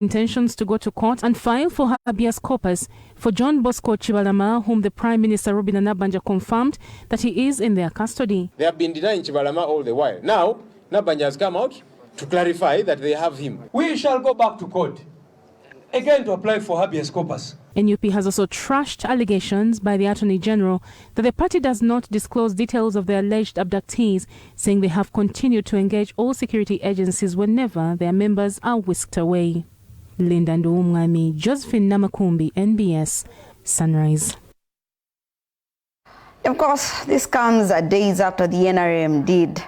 intentions to go to court and file for habeas corpus for John Bosco Chibalama, whom the Prime Minister Robin Nabanja confirmed that he is in their custody. They have been denying Chibalama all the while. Now, Nabanja has come out to clarify that they have him. We shall go back to court again to apply for habeas corpus. NUP has also trashed allegations by the Attorney General that the party does not disclose details of the alleged abductees, saying they have continued to engage all security agencies whenever their members are whisked away. Linda Nduumwami, Josephine Namakumbi, NBS Sunrise. Of course, this comes days after the NRM did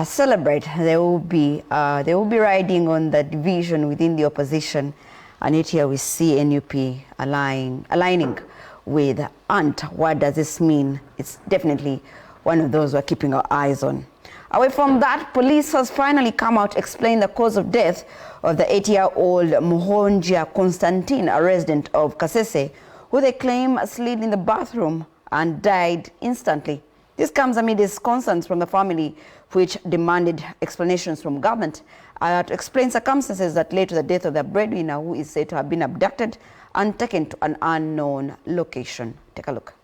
celebrate. They will be riding on the division within the opposition, and yet here we see NUP aligning with ANT. What does this mean? It's definitely one of those we're keeping our eyes on. Away from that, police has finally come out to explain the cause of death of the 8-year-old Muhonja Constantine, a resident of Kasese, who they claim slid in the bathroom and died instantly. This comes amid concerns from the family, which demanded explanations from government to explain circumstances that led to the death of their breadwinner, who is said to have been abducted and taken to an unknown location. Take a look.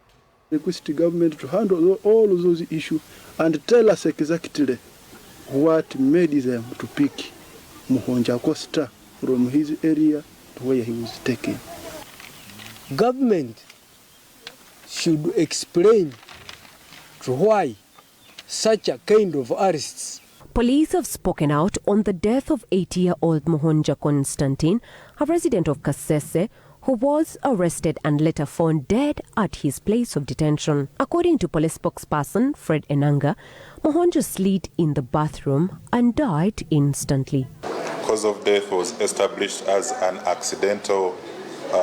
Request the government to handle all of those issues and tell us exactly what made them to pick Muhonja Costa from his area to where he was taken. Government should explain to why such a kind of arrests. Police have spoken out on the death of 80-year-old Muhonja Constantine, a resident of Kasese, who was arrested and later found dead at his place of detention. According to police spokesperson Fred Enanga, Muhonja slid in the bathroom and died instantly. Cause of death was established as an accidental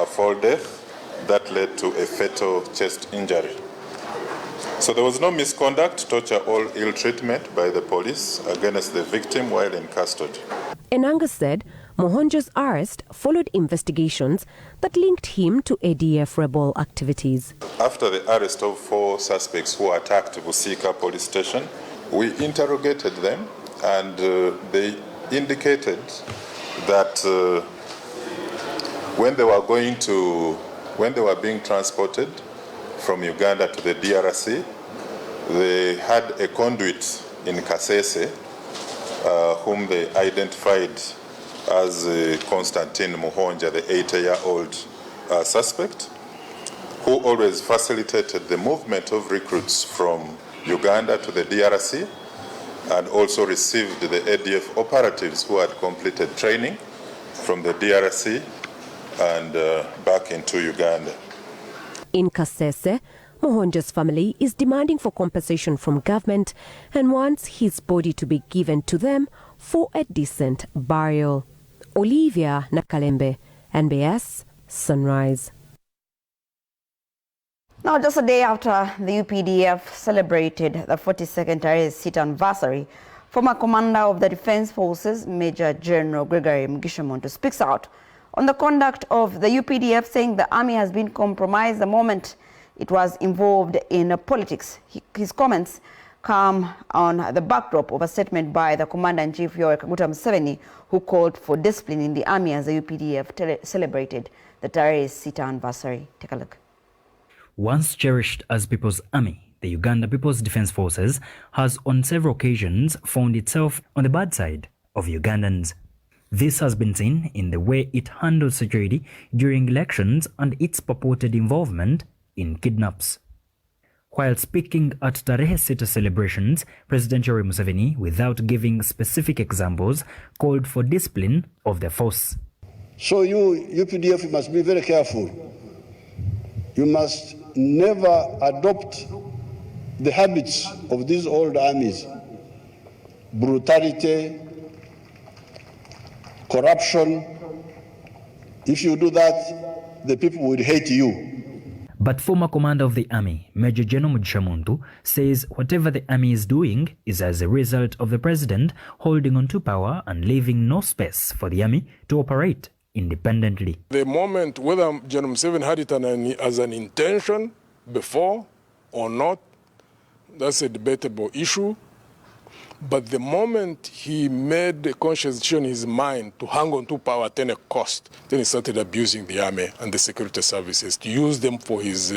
fall death that led to a fatal chest injury. So there was no misconduct, torture, or ill treatment by the police against the victim while in custody. Enanga said Muhonja's arrest followed investigations that linked him to ADF rebel activities. After the arrest of 4 suspects who attacked Busika police station, we interrogated them, and they indicated that when they were being transported from Uganda to the DRC, they had a conduit in Kasese whom they identified as Constantine Muhonja, the 80-year-old suspect, who always facilitated the movement of recruits from Uganda to the DRC, and also received the ADF operatives who had completed training from the DRC and back into Uganda. In Kasese, Muhonja's family is demanding for compensation from government and wants his body to be given to them for a decent burial. Olivia Nakalembe, NBS Sunrise. Now, just a day after the UPDF celebrated the 42nd terrorist sit anniversary, former commander of the Defense Forces, Major General Gregory Mugishamuntu, speaks out on the conduct of the UPDF, saying the army has been compromised the moment it was involved in politics. His comments come on the backdrop of a statement by the Commander-in-Chief Yoweri Kaguta Museveni, who called for discipline in the army as the UPDF celebrated the terrorist sit anniversary. Take a look. Once cherished as People's Army, the Uganda People's Defense Forces has on several occasions found itself on the bad side of Ugandans. This has been seen in the way it handles security during elections and its purported involvement in kidnaps. While speaking at Tarehe Sita celebrations, President Yoweri Museveni, without giving specific examples, called for discipline of the force. So you, UPDF, must be very careful. You must never adopt the habits of these old armies: brutality, corruption. If you do that, the people will hate you. But former commander of the army, Major General Mugishamuntu, says whatever the army is doing is as a result of the president holding on to power and leaving no space for the army to operate independently. The moment whether General Museveni had it as an intention before or not, that's a debatable issue. But the moment he made a conscious decision in his mind to hang on to power at any cost, then he started abusing the army and the security services to use them for his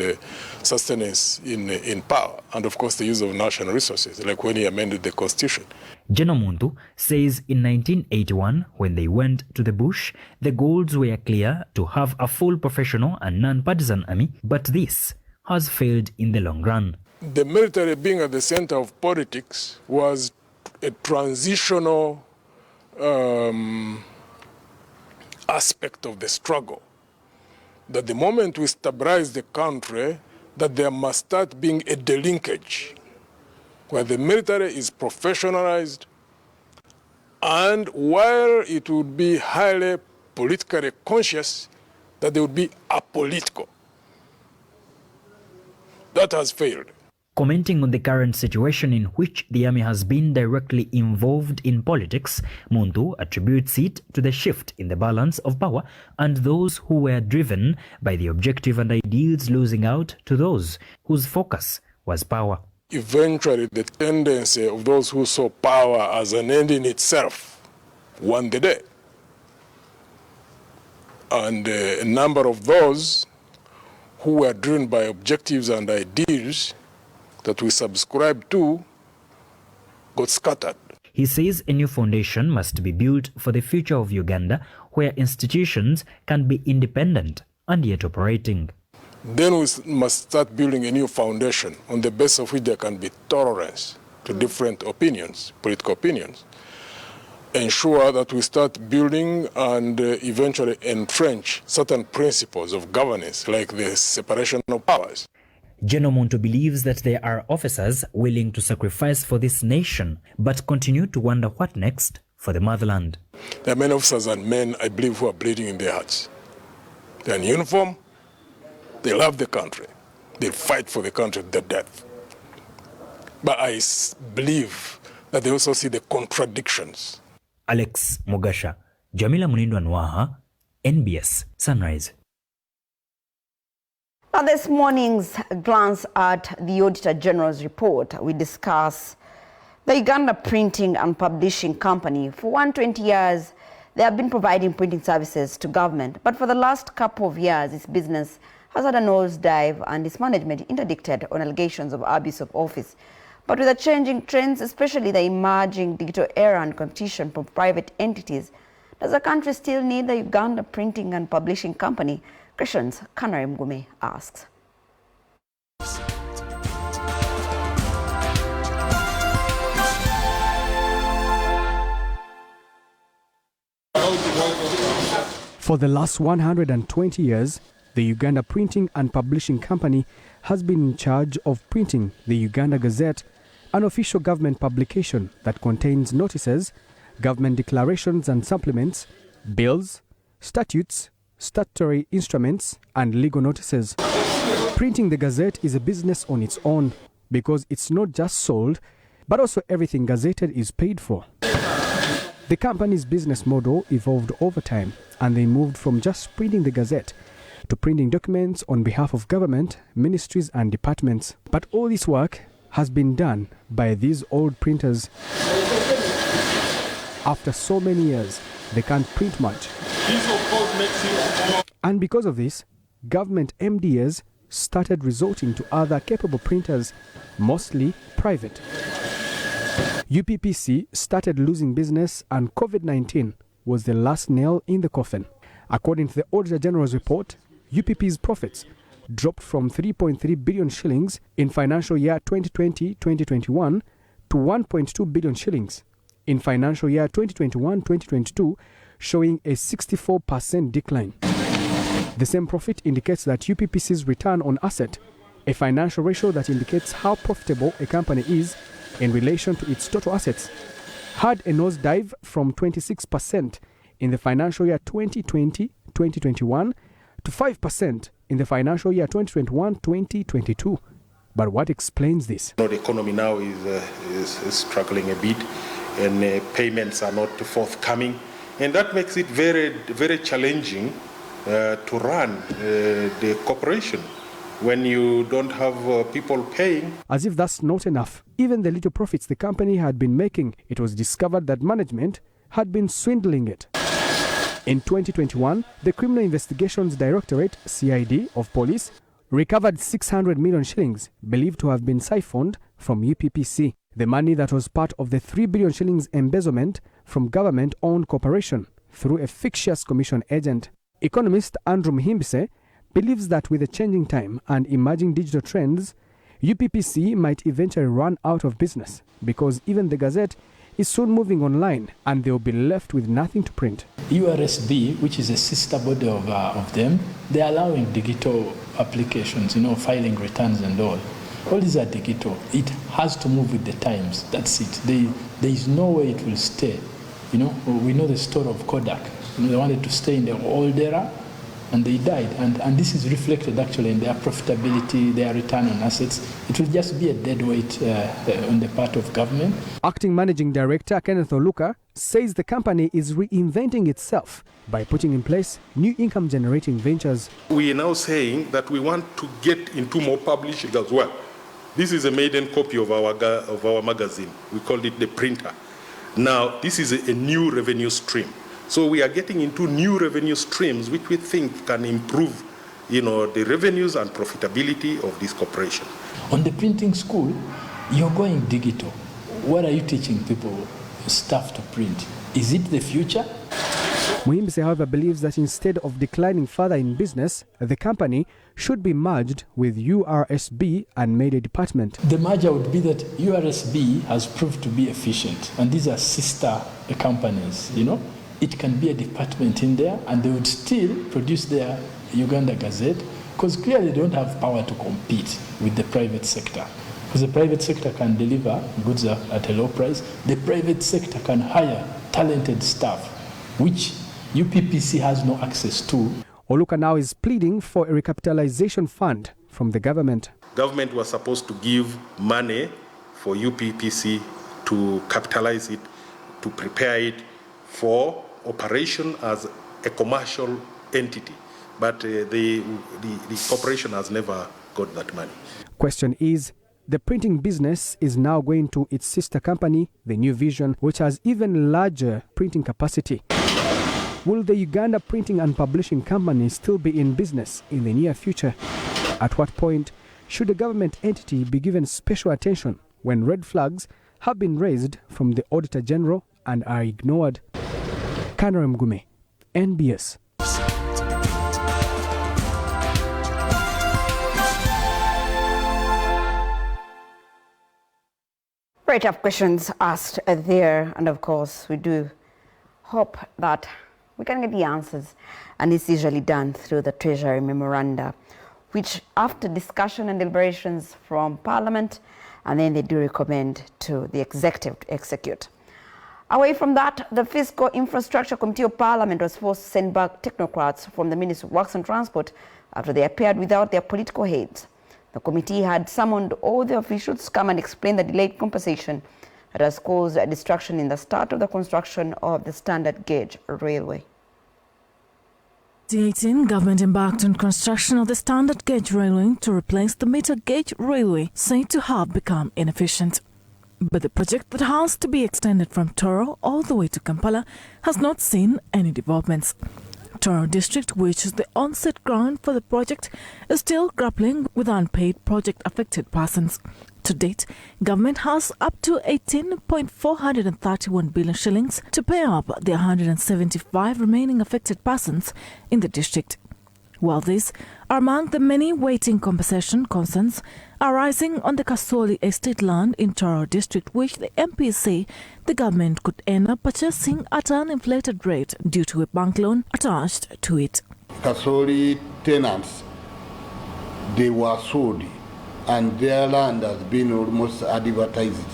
sustenance in power. And of course, the use of national resources, like when he amended the constitution. General Muntu says in 1981, when they went to the bush, the goals were clear to have a full professional and non-partisan army, but this has failed in the long run. The military being at the center of politics was a transitional aspect of the struggle. That the moment we stabilize the country, that there must start being a delinkage where the military is professionalized, and while it would be highly politically conscious, that they would be apolitical. That has failed. Commenting on the current situation in which the army has been directly involved in politics, Muntu attributes it to the shift in the balance of power and those who were driven by the objective and ideals losing out to those whose focus was power. Eventually, the tendency of those who saw power as an end in itself won the day. And a number of those who were driven by objectives and ideals that we subscribe to got scattered. He says a new foundation must be built for the future of Uganda, where institutions can be independent and yet operating. Then we must start building a new foundation on the basis of which there can be tolerance to different opinions, political opinions. Ensure that we start building and eventually entrench certain principles of governance, like the separation of powers. General Muntu believes that there are officers willing to sacrifice for this nation, but continue to wonder what next for the motherland. There are many officers and men, I believe, who are bleeding in their hearts. They're in uniform, they love the country, they fight for the country to the death. But I believe that they also see the contradictions. Alex Mugasha, Jamila Munindo Anwaha, Nbs Sunrise. Now, this morning's glance at the Auditor General's report, we discuss the Uganda Printing and Publishing Company. For 120 years, they have been providing printing services to government, but for the last couple of years, its business has had a nosedive and its management interdicted on allegations of abuse of office. But with the changing trends, especially the emerging digital era and competition from private entities, does the country still need the Uganda Printing and Publishing Company? Questions Kanare Mgume asks. For the last 120 years, the Uganda Printing and Publishing Company has been in charge of printing the Uganda Gazette, an official government publication that contains notices, government declarations and supplements, bills, statutes, statutory instruments and legal notices. Printing the Gazette is a business on its own because it's not just sold, but also everything gazetted is paid for. The company's business model evolved over time, and they moved from just printing the Gazette to printing documents on behalf of government, ministries and departments. But all this work has been done by these old printers. After so many years, they can't print much. And because of this, government MDAs started resorting to other capable printers, mostly private. UPPC started losing business, and COVID-19 was the last nail in the coffin. According to the Auditor General's report, UPP's profits dropped from 3.3 billion shillings in financial year 2020-2021 to 1.2 billion shillings in financial year 2021-2022, showing a 64% decline. The same profit indicates that UPPC's return on asset, a financial ratio that indicates how profitable a company is in relation to its total assets, had a nosedive from 26% in the financial year 2020-2021 to 5% in the financial year 2021-2022. But what explains this? The economy now is struggling a bit, and payments are not forthcoming, and that makes it very, very challenging to run the corporation. when you don't have people paying. As if that's not enough, even the little profits the company had been making, it was discovered that management had been swindling it. In 2021, the Criminal Investigations Directorate, CID, of police recovered 600 million shillings believed to have been siphoned from UPPC, the money that was part of the 3 billion shillings embezzlement from government-owned corporation through a fictitious commission agent. Economist Andrew Mhimbise believes that with the changing time and emerging digital trends, UPPC might eventually run out of business because even the Gazette is soon moving online and they will be left with nothing to print. URSB, which is a sister body of them, they're allowing digital applications, filing returns and all. All these are digital. It has to move with the times. That's it. There is no way it will stay. We know the story of Kodak. They wanted to stay in the old era and they died. And this is reflected actually in their profitability, their return on assets. It will just be a dead weight on the part of government. Acting Managing Director Kenneth Oluka says the company is reinventing itself by putting in place new income-generating ventures. We are now saying that we want to get into more publishing as well. This is a maiden copy of our magazine. We called it the printer. Now, this is a new revenue stream. So we are getting into new revenue streams which we think can improve, the revenues and profitability of this corporation. On the printing school, you're going digital. What are you teaching people stuff to print? Is it the future? Muhimbise, however, believes that instead of declining further in business, the company should be merged with URSB and made a department. The merger would be that URSB has proved to be efficient, and these are sister companies, It can be a department in there, and they would still produce their Uganda Gazette, because clearly they don't have power to compete with the private sector. Because the private sector can deliver goods at a low price. The private sector can hire talented staff, which UPPC has no access to. Oluka now is pleading for a recapitalization fund from the government. Government was supposed to give money for UPPC to capitalize it, to prepare it for operation as a commercial entity. But the corporation has never got that money. Question is, the printing business is now going to its sister company, the New Vision, which has even larger printing capacity. Will the Uganda Printing and Publishing Company still be in business in the near future? At what point should a government entity be given special attention when red flags have been raised from the Auditor General and are ignored? Kanara Mgume, NBS. Very tough questions asked there, and of course we do hope that we can get the answers, and it's usually done through the Treasury Memoranda, which after discussion and deliberations from Parliament, and then they do recommend to the Executive to execute. Away from that, the Fiscal Infrastructure Committee of Parliament was forced to send back technocrats from the Ministry of Works and Transport after they appeared without their political heads. The committee had summoned all the officials to come and explain the delayed compensation that has caused a distraction in the start of the construction of the standard gauge railway. 2018, government embarked on construction of the standard gauge railway to replace the meter gauge railway, said to have become inefficient. But the project that has to be extended from Toro all the way to Kampala has not seen any developments. Toro district, which is the onset ground for the project, is still grappling with unpaid project-affected persons. To date, government has up to 18.431 billion shillings to pay up the 175 remaining affected persons in the district. While these are among the many waiting compensation concerns arising on the Kasoli estate land in Toro district, which the MPs say the government could end up purchasing at an inflated rate due to a bank loan attached to it. Kasoli tenants, they were sold, and their land has been almost advertised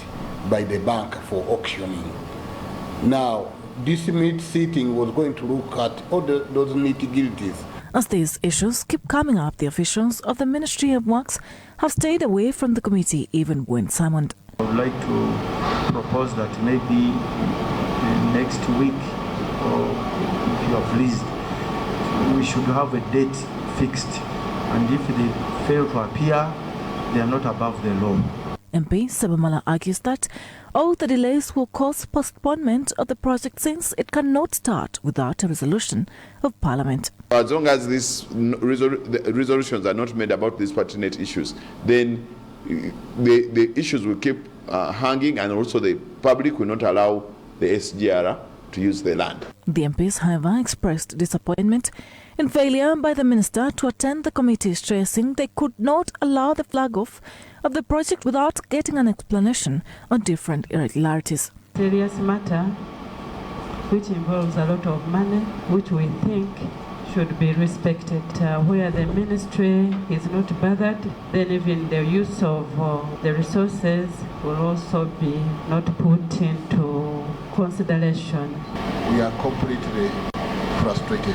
by the bank for auctioning. Now, this sitting was going to look at all those nitty-gritties. As these issues keep coming up, the officials of the Ministry of Works have stayed away from the committee even when summoned. I would like to propose that maybe next week, or if you are pleased, we should have a date fixed and if they fail to appear, they are not above the law. MP Sabamala argues that all the delays will cause postponement of the project since it cannot start without a resolution of Parliament. As long as these resolutions are not made about these pertinent issues, then the issues will keep hanging, and also the public will not allow the SGR to use the land. The MPs, however, expressed disappointment in failure by the minister to attend the committee, stressing they could not allow the flag-off of the project without getting an explanation on different irregularities. Serious matter which involves a lot of money, which we think should be respected. Where the ministry is not bothered, then even the use of the resources will also be not put into consideration. We are completely frustrated.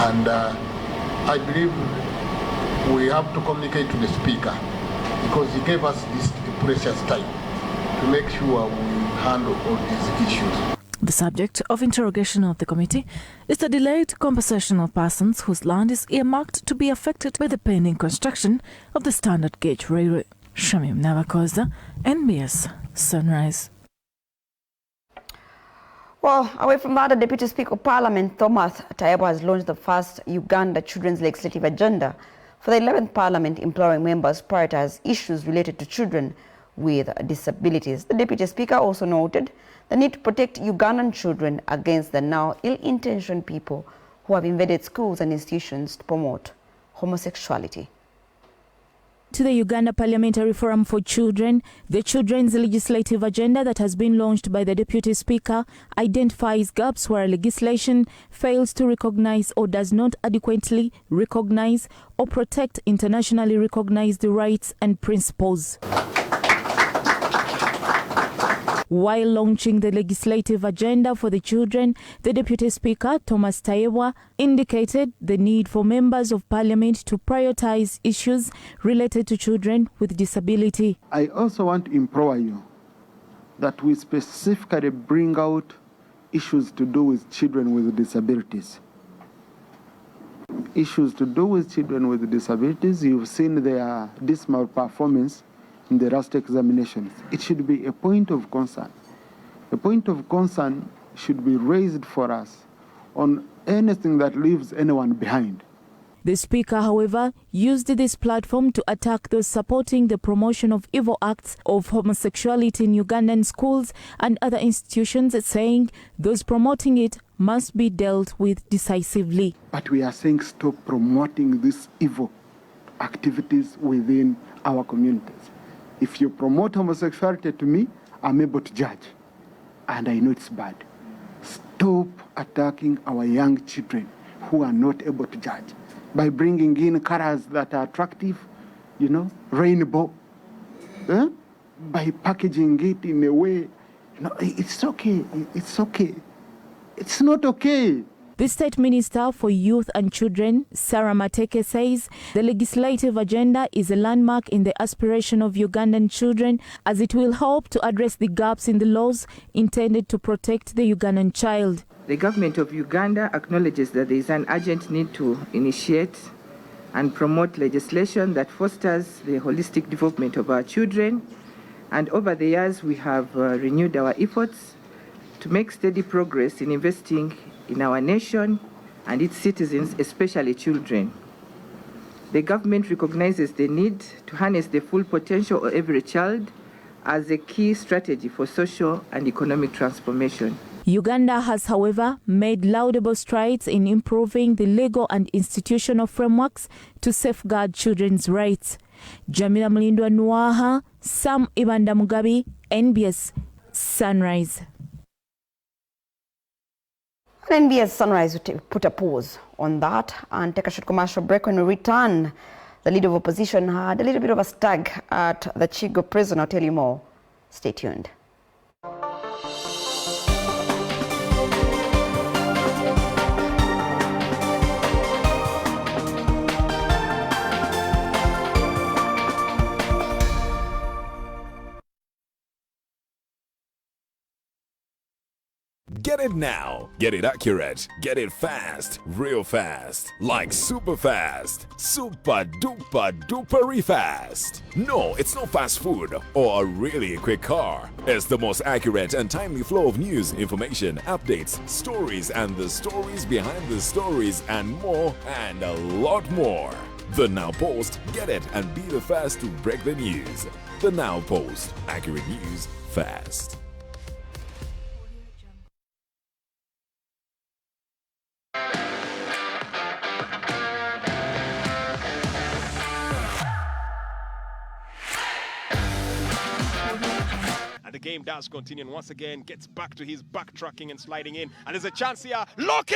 And I believe we have to communicate to the Speaker, because he gave us this precious time to make sure we handle all these issues. The subject of interrogation of the committee is the delayed compensation of persons whose land is earmarked to be affected by the pending construction of the standard gauge railway. Shamim Navakoza, Nbs Sunrise. Well, away from that, the Deputy Speaker of Parliament, Thomas Tayebwa, has launched the first Uganda Children's Legislative Agenda for the 11th Parliament, imploring members to prioritize issues related to children with disabilities. The Deputy Speaker also noted the need to protect Ugandan children against the now ill-intentioned people who have invaded schools and institutions to promote homosexuality. To the Uganda Parliamentary Forum for Children, the Children's Legislative Agenda that has been launched by the Deputy Speaker identifies gaps where legislation fails to recognize or does not adequately recognize or protect internationally recognized rights and principles. While launching the legislative agenda for the children, the Deputy Speaker, Thomas Tayebwa, indicated the need for members of Parliament to prioritize issues related to children with disability. I also want to implore you that we specifically bring out issues to do with children with disabilities. Issues to do with children with disabilities, you've seen their dismal performance in the last examinations. It should be a point of concern. A point of concern should be raised for us on anything that leaves anyone behind. The Speaker, however, used this platform to attack those supporting the promotion of evil acts of homosexuality in Ugandan schools and other institutions, saying those promoting it must be dealt with decisively. But we are saying stop promoting these evil activities within our communities. If you promote homosexuality to me, I'm able to judge. And I know it's bad. Stop attacking our young children who are not able to judge by bringing in colors that are attractive, you know, rainbow, by packaging it in a way. No, it's okay. It's okay. It's not okay. The State Minister for Youth and Children, Sarah Mateke, says the legislative agenda is a landmark in the aspiration of Ugandan children, as it will help to address the gaps in the laws intended to protect the Ugandan child. The government of Uganda acknowledges that there is an urgent need to initiate and promote legislation that fosters the holistic development of our children. And over the years, we have renewed our efforts to make steady progress in investing in our nation and its citizens, especially children. The government recognizes the need to harness the full potential of every child as a key strategy for social and economic transformation. Uganda has, however, made laudable strides in improving the legal and institutional frameworks to safeguard children's rights. Jamila Mlindwa Nwaha, Sam Ibanda Mugabi, Nbs Sunrise. Nbs Sunrise will put a pause on that and take a short commercial break. When we return, the leader of opposition had a little bit of a stag at the Chigo prison. I'll tell you more. Stay tuned. Get Get it now. Get it accurate. Get it fast. Real fast. Like super fast. Super duper duper fast. No, it's not fast food or a really quick car. It's the most accurate and timely flow of news, information, updates, stories, and the stories behind the stories, and more, and a lot more. The Now Post. Get it and be the first to break the news. The Now Post. Accurate news fast. The game does continue, and once again gets back to his backtracking and sliding in, and there's a chance here. Loki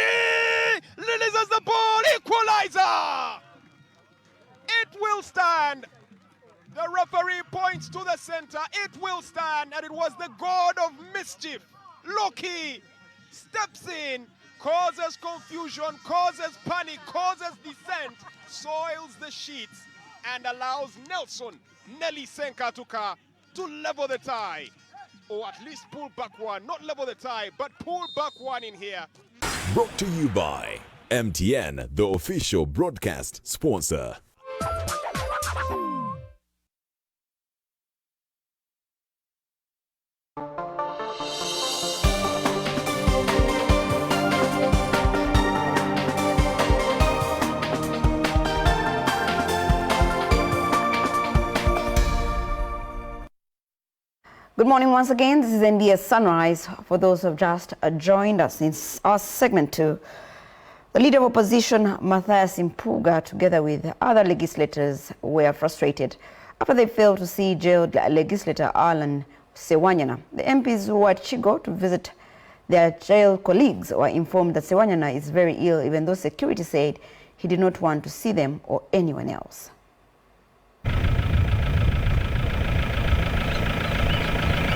releases the ball, equalizer. It will stand. The referee points to the center. It will stand, and it was the god of mischief, Loki, steps in, causes confusion, causes panic, causes dissent, soils the sheets, and allows Nelson Nelly Senkatuka to level the tie. Or at least pull back one, not level the tie, but pull back one in here. Brought to you by MTN, the official broadcast sponsor. Good morning once again. This is Nbs Sunrise. For those who have just joined us in our segment 2, the leader of opposition, Mathias Impuga, together with other legislators, were frustrated after they failed to see jailed legislator Alan Sewanyana. The MPs who were at Chigo to visit their jail colleagues were informed that Sewanyana is very ill, even though security said he did not want to see them or anyone else.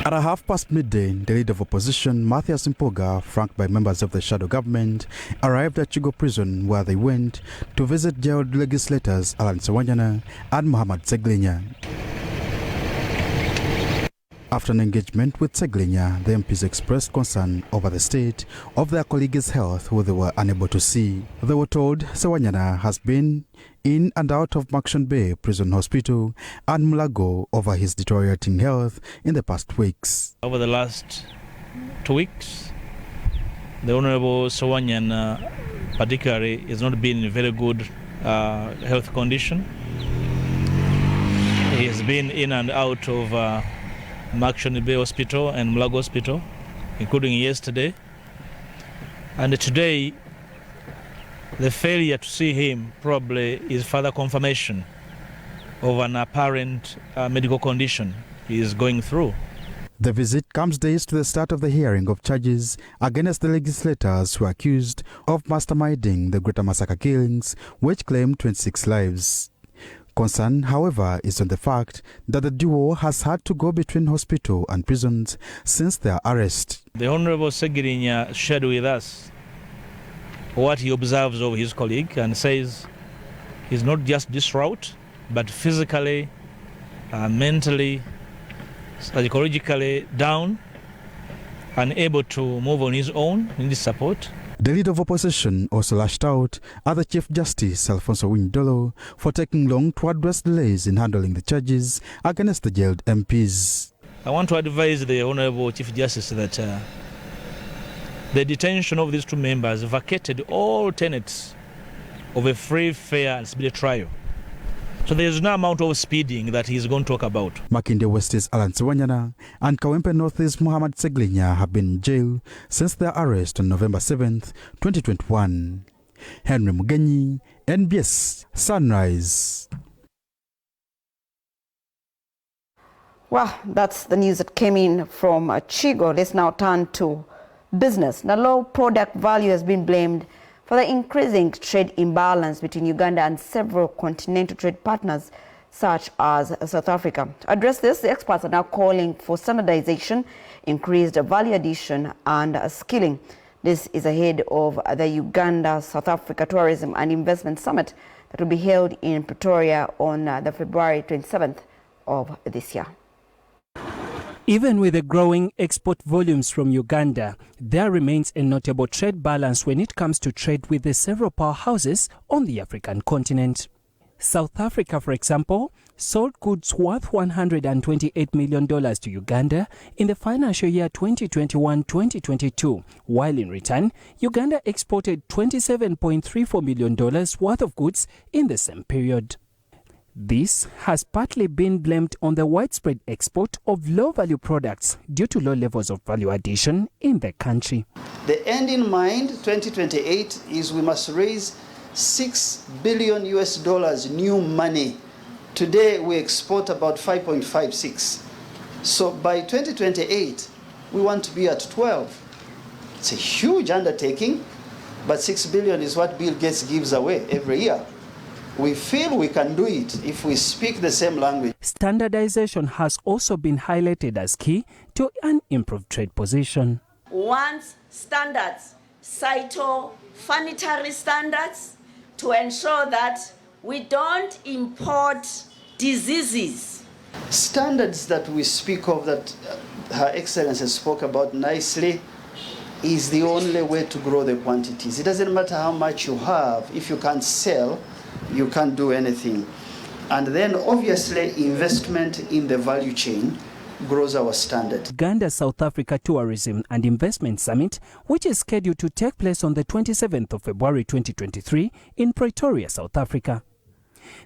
At midday, the leader of opposition, Mathias Impuga, flanked by members of the shadow government, arrived at Chigo prison, where they went to visit jailed legislators Alan Sewanyana and Mohamed Seglinya. After an engagement with Seglinya, the MPs expressed concern over the state of their colleague's health, who they were unable to see. They were told Sewanyana has been in and out of Makshan Bay Prison Hospital and Mulago over his deteriorating health in the past weeks. Over the last 2 weeks, the Honorable Sewanyana particularly has not been in a very good health condition. He has been in and out of Makshan Bay Hospital and Mulago Hospital, including yesterday. And today, the failure to see him probably is further confirmation of an apparent medical condition he is going through. The visit comes days to the start of the hearing of charges against the legislators who are accused of masterminding the Greater Massacre killings, which claimed 26 lives. Concern, however, is on the fact that the duo has had to go between hospital and prisons since their arrest. The Honorable Segirinya shared with us what he observes of his colleague and says he's not just distraught, but physically, mentally, psychologically down, unable to move on his own, needs support. The leader of opposition also lashed out at the Chief Justice, Alfonso Windolo, for taking long to address delays in handling the charges against the jailed MPs. I want to advise the Honorable Chief Justice that the detention of these two members vacated all tenets of a free, fair and speedy trial. So there is no amount of speeding that he is going to talk about. Makinde West's Alan Sewanyana and Kawempe North's Mohamed Seglinya have been in jail since their arrest on November 7th, 2021. Henry Mugenyi, NBS Sunrise. Well, that's the news that came in from Chigo. Let's now turn to business. The low product value has been blamed for the increasing trade imbalance between Uganda and several continental trade partners, such as South Africa. To address this, the experts are now calling for standardization, increased value addition, and skilling. This is ahead of the Uganda-South Africa Tourism and Investment Summit that will be held in Pretoria on the February 27th of this year. Even with the growing export volumes from Uganda, there remains a notable trade balance when it comes to trade with the several powerhouses on the African continent. South Africa, for example, sold goods worth $128 million to Uganda in the financial year 2021-2022, while in return, Uganda exported $27.34 million worth of goods in the same period. This has partly been blamed on the widespread export of low-value products due to low levels of value addition in the country. The end in mind, 2028, is we must raise $6 billion new money. Today we export about 5.56. So by 2028, we want to be at 12. It's a huge undertaking, but $6 billion is what Bill Gates gives away every year. We feel we can do it if we speak the same language. Standardization has also been highlighted as key to an improved trade position. Wants standards, phytosanitary standards, to ensure that we don't import diseases. Standards that we speak of, that Her Excellency spoke about nicely, is the only way to grow the quantities. It doesn't matter how much you have. If you can't sell, you can't do anything. And then obviously investment in the value chain grows our standard. Uganda-South Africa Tourism and Investment Summit, which is scheduled to take place on the 27th of February 2023 in Pretoria, South Africa.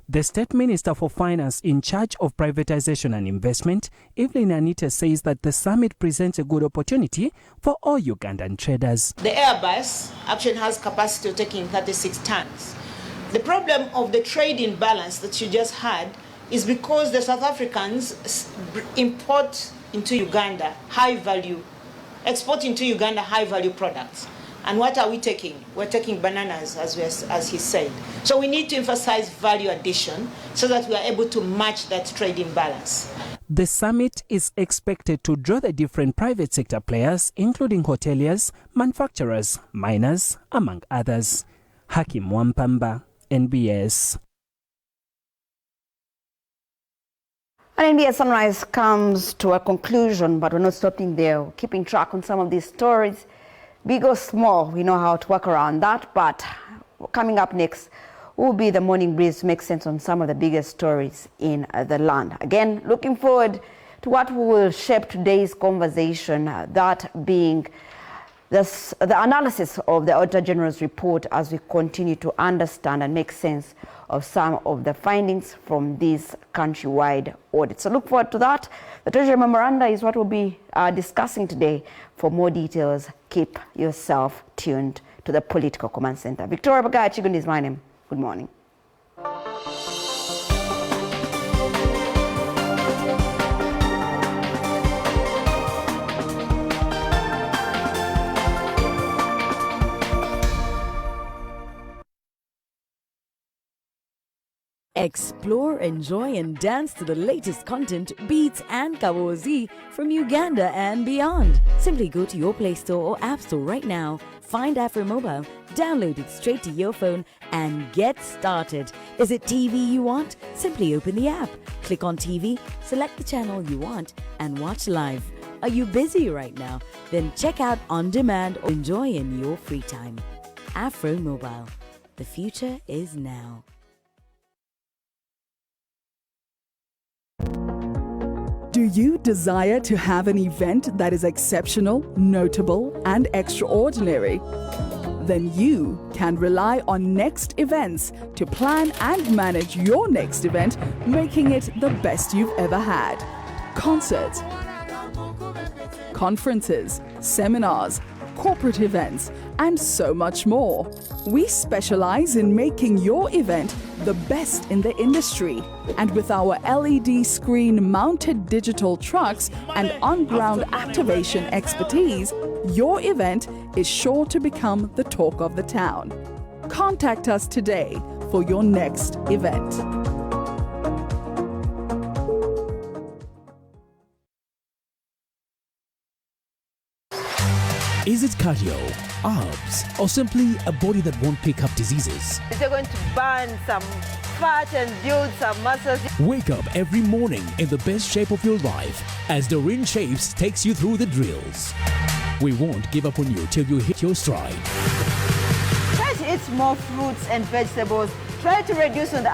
The State Minister for Finance in charge of privatization and investment, Evelyn Anita, says that the summit presents a good opportunity for all Ugandan traders. The Airbus actually has capacity of taking 36 tons. The problem of the trade imbalance that you just had is because the South Africans import into Uganda export into Uganda high-value products. And what are we taking? We're taking bananas, as he said. So we need to emphasize value addition so that we are able to match that trade imbalance. The summit is expected to draw the different private sector players, including hoteliers, manufacturers, miners, among others. Hakim Wampamba, NBS. And Nbs Sunrise comes to a conclusion, but we're not stopping there. We're keeping track on some of these stories. Big or small, we know how to work around that, but coming up next will be the Morning Breeze to make sense on some of the biggest stories in the land. Again, looking forward to what will shape today's conversation, that being the analysis of the Auditor General's report as we continue to understand and make sense of some of the findings from this countrywide audit. So look forward to that. The Treasury Memoranda is what we'll be discussing today. For more details, keep yourself tuned to the Political Command Center. Victoria Bagaya Chigun is my name. Good morning. Explore, enjoy and dance to the latest content, beats and kawozi from Uganda and beyond. Simply go to your Play Store or App Store right now, find Afro Mobile, download it straight to your phone and get started. Is it TV you want? Simply open the app, click on TV, select the channel you want and watch live. Are you busy right now? Then check out On Demand or enjoy in your free time. Afro Mobile. The future is now. Do you desire to have an event that is exceptional, notable, and extraordinary? Then you can rely on Next Events to plan and manage your next event, making it the best you've ever had. Concerts, conferences, seminars, corporate events, and so much more. We specialize in making your event the best in the industry. And with our LED screen mounted digital trucks and on-ground activation expertise, your event is sure to become the talk of the town. Contact us today for your next event. Is it cardio, abs, or simply a body that won't pick up diseases? You're going to burn some fat and build some muscles. Wake up every morning in the best shape of your life as Doreen Shapes takes you through the drills. We won't give up on you till you hit your stride. Try to eat more fruits and vegetables. Try to reduce on the